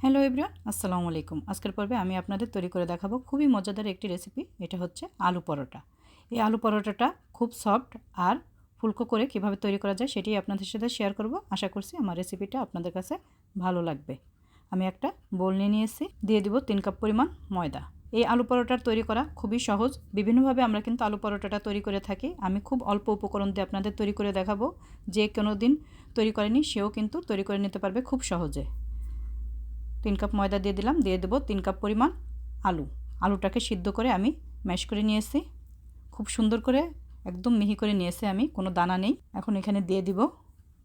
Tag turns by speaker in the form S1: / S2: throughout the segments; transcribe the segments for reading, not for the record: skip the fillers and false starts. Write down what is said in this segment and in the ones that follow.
S1: Hello everyone, আসসালামু আলাইকুম। আজকের পর্বে আমি আপনাদের তৈরি করে দেখাবো খুবই মজাদার একটি রেসিপি। এটা হচ্ছে আলু পরোটা। এই আলু পরোটাটা খুব সফট আর ফুলকো করে কিভাবে তৈরি করা যায় সেটাই আপনাদের সাথে শেয়ার করব। আশা করছি আমার রেসিপিটা আপনাদের কাছে ভালো লাগবে। আমি একটা বোল নিয়ে নিয়েছি, দিয়ে দিব 3 কাপ পরিমাণ ময়দা। এই আলু পরোটার তৈরি করা খুবই সহজ। বিভিন্নভাবে আমরা কিন্তু আলু পরোটাটা তৈরি করে থাকি। আমি খুব অল্প উপকরণ দিয়ে আপনাদের তৈরি করে দেখাবো। যে কোনো দিন তৈরি করেনি সেও কিন্তু তৈরি করে নিতে পারবে খুব সহজে। 3 কাপ ময়দা দিয়ে দিলাম, দিয়ে দেবো 3 কাপ পরিমাণ আলু। আলুটাকে সিদ্ধ করে আমি ম্যাশ করে নিয়েছি, খুব সুন্দর করে একদম মিহি করে নিয়েছি আমি, কোনো দানা নেই। এখন এখানে দিয়ে দিব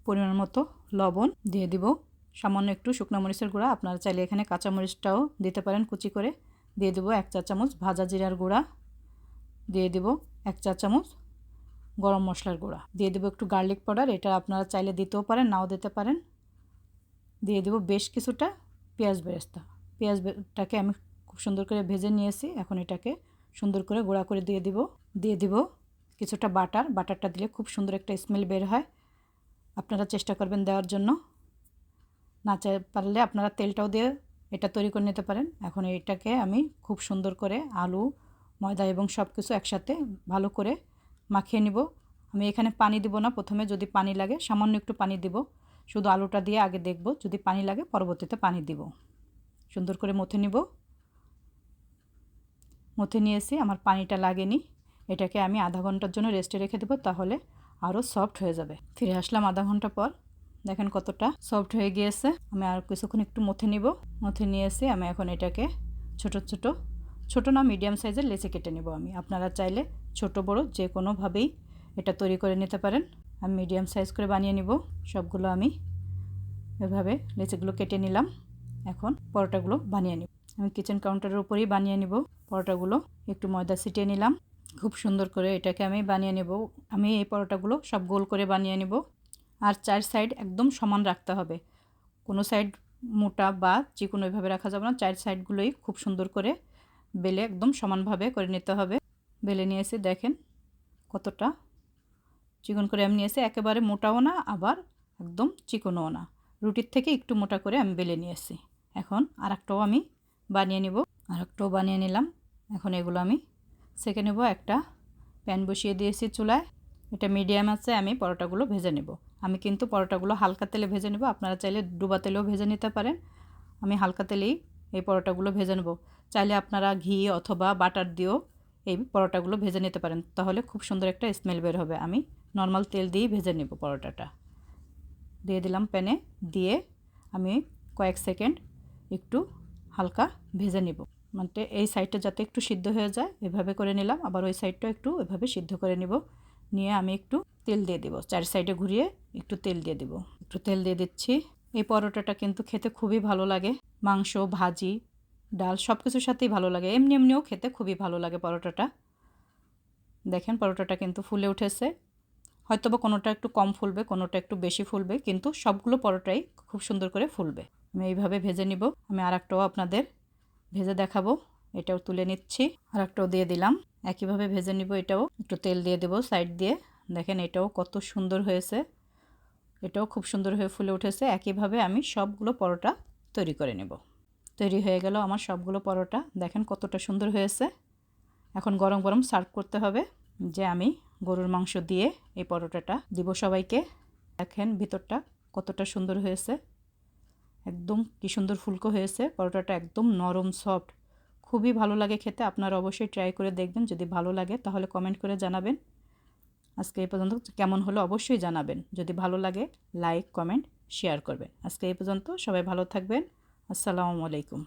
S1: পরিমাণ মতো লবণ, দিয়ে দিব সামান্য একটু শুকনো মরিচের গুঁড়া। আপনারা চাইলে এখানে কাঁচা মরিচটাও দিতে পারেন কুচি করে। দিয়ে দেবো 1 চা চামচ ভাজা জিরার গুঁড়া, দিয়ে দেব 1 চা চামচ গরম মশলার গুঁড়া, দিয়ে দেবো একটু গার্লিক পাউডার, এটা আপনারা চাইলে দিতেও পারেন নাও দিতে পারেন। দিয়ে দেবো বেশ কিছুটা পেঁয়াজ বেরেস্তা। পেঁয়াজটাকে আমি খুব সুন্দর করে ভেজে নিয়েছি। এখন এটাকে সুন্দর করে গুঁড়া করে দিয়ে দিব কিছুটা বাটারটা দিলে খুব সুন্দর একটা স্মেল বের হয়। আপনারা চেষ্টা করবেন দেওয়ার জন্য, না পারলে আপনারা তেলটাও দিয়ে এটা তৈরি করে নিতে পারেন। এখন এটাকে আমি খুব সুন্দর করে আলু, ময়দা এবং সব কিছু একসাথে ভালো করে মাখিয়ে নিব। আমি এখানে পানি দিব না, প্রথমে যদি পানি লাগে সামান্য একটু পানি দিব। শুধু আলুটা দিয়ে আগে দেখব, যদি পানি লাগে পরবর্তীতে পানি দিব। সুন্দর করে মথে নিব। মথে নিয়েছি, আমার পানিটা লাগেনি। এটাকে আমি আধা ঘন্টার জন্য রেস্টে রেখে দেবো, তাহলে আরও সফট হয়ে যাবে। ফিরে আসলাম আধা ঘন্টা পর, দেখেন কতটা সফট হয়ে গিয়েছে। আমি আর কিছুক্ষণ একটু মথে নিব। মথে নিয়েছি আমি, এখন এটাকে ছোট না মিডিয়াম সাইজের লেচি কেটে নেব আমি। আপনারা চাইলে ছোট বড় যে কোনোভাবেই এটা তৈরি করে নিতে পারেন। আমি মিডিয়াম সাইজ করে বানিয়ে নিব। সবগুলো আমি এভাবে লেচিগুলো কেটে নিলাম। এখন পরোটাগুলো বানিয়ে নিব। আমি কিচেন কাউন্টারের উপরেই বানিয়ে নিব পরোটাগুলো। একটু ময়দা ছিটিয়ে নিলাম, খুব সুন্দর করে এটাকে আমি বানিয়ে নেব। আমি এই পরোটাগুলো সব গোল করে বানিয়ে নেব। আর 4 সাইড একদম সমান রাখতে হবে, কোনো সাইড মোটা বা চিকন ওইভাবে রাখা যাবে না। 4 সাইডগুলোই খুব সুন্দর করে বেলে একদম সমানভাবে করে নিতে হবে। বেলে নিয়েছি, দেখেন কতটা চিকন করে আমি নিয়েছি। একেবারে মোটাও না, আবার একদম চিকনও না, রুটির থেকে একটু মোটা করে আমি বেলে নিয়েছি। এখন আরেকটাও আমি বানিয়ে নিব। আরেকটাও বানিয়ে নিলাম। এখন এগুলো আমি সেঁকে নেব। একটা প্যান বসিয়ে দিয়েছি চুলায়, এটা মিডিয়াম আছে। আমি পরোটাগুলো ভেজে নেব। আমি কিন্তু পরোটাগুলো হালকা তেলে ভেজে নেব, আপনারা চাইলে ডুবা তেলেও ভেজে নিতে পারেন। আমি হালকা তেলেই এই পরোটাগুলো ভেজে নেব। চাইলে আপনারা ঘি অথবা বাটার দিয়েও এই পরোটাগুলো ভেজে নিতে পারেন, তাহলে খুব সুন্দর একটা স্মেল বের হবে। আমি নর্মাল তেল দিয়েই ভেজে নেব। পরোটাটা দিয়ে দিলাম প্যানে, দিয়ে আমি কয়েক সেকেন্ড একটু হালকা ভেজে নেব, মানে এই সাইডটা যাতে একটু সিদ্ধ হয়ে যায় এভাবে করে নিলাম। আবার ওই সাইডটা একটু এভাবে সিদ্ধ করে নিব। নিয়ে আমি একটু তেল দিয়ে দেব, 4 সাইডে ঘুরিয়ে একটু তেল দিয়ে দেব। একটু তেল দিয়ে দিচ্ছি। এই পরোটাটা কিন্তু খেতে খুবই ভালো লাগে, মাংস, ভাজি, ডাল সব কিছুর সাথেই ভালো লাগে। এমনিও খেতে খুবই ভালো লাগে পরোটাটা। দেখেন পরোটাটা কিন্তু ফুলে উঠেছে। হয়তোবা কোনোটা একটু কম ফুলবে, কোনোটা একটু বেশি ফুলবে, কিন্তু সবগুলো পরোটাই খুব সুন্দর করে ফুলবে। আমি এইভাবে ভেজে নিব। আমি আরেকটাও আপনাদের ভেজে দেখাবো। এটাও তুলে নিচ্ছি, আরেকটাও দিয়ে দিলাম। একইভাবে ভেজে নিব। এটাও একটু তেল দিয়ে দেব সাইড দিয়ে। দেখেন এটাও কত সুন্দর হয়েছে, এটাও খুব সুন্দর হয়ে ফুলে উঠেছে। একইভাবে আমি সবগুলো পরোটা তৈরি করে নেব। তৈরি হয়ে গেল আমার সবগুলো পরোটা। দেখেন কতটা সুন্দর হয়েছে। এখন গরম গরম সার্ভ করতে হবে। যে আমি গরুর মাংস দিয়ে এই পরোটাটা দিব সবাইকে। দেখেন ভিতরটা কতটা সুন্দর হয়েছে, একদম কি সুন্দর ফুলকো হয়েছে পরোটাটা, একদম নরম সফট, খুবই ভালো লাগে খেতে। আপনারা অবশ্যই ট্রাই করে দেখবেন, যদি ভালো লাগে তাহলে কমেন্ট করে জানাবেন। আজকে এই পর্যন্ত, কেমন হলো অবশ্যই জানাবেন। যদি ভালো লাগে লাইক, কমেন্ট, শেয়ার করবেন। আজকে এই পর্যন্ত, সবাই ভালো থাকবেন। আসসালামু আলাইকুম।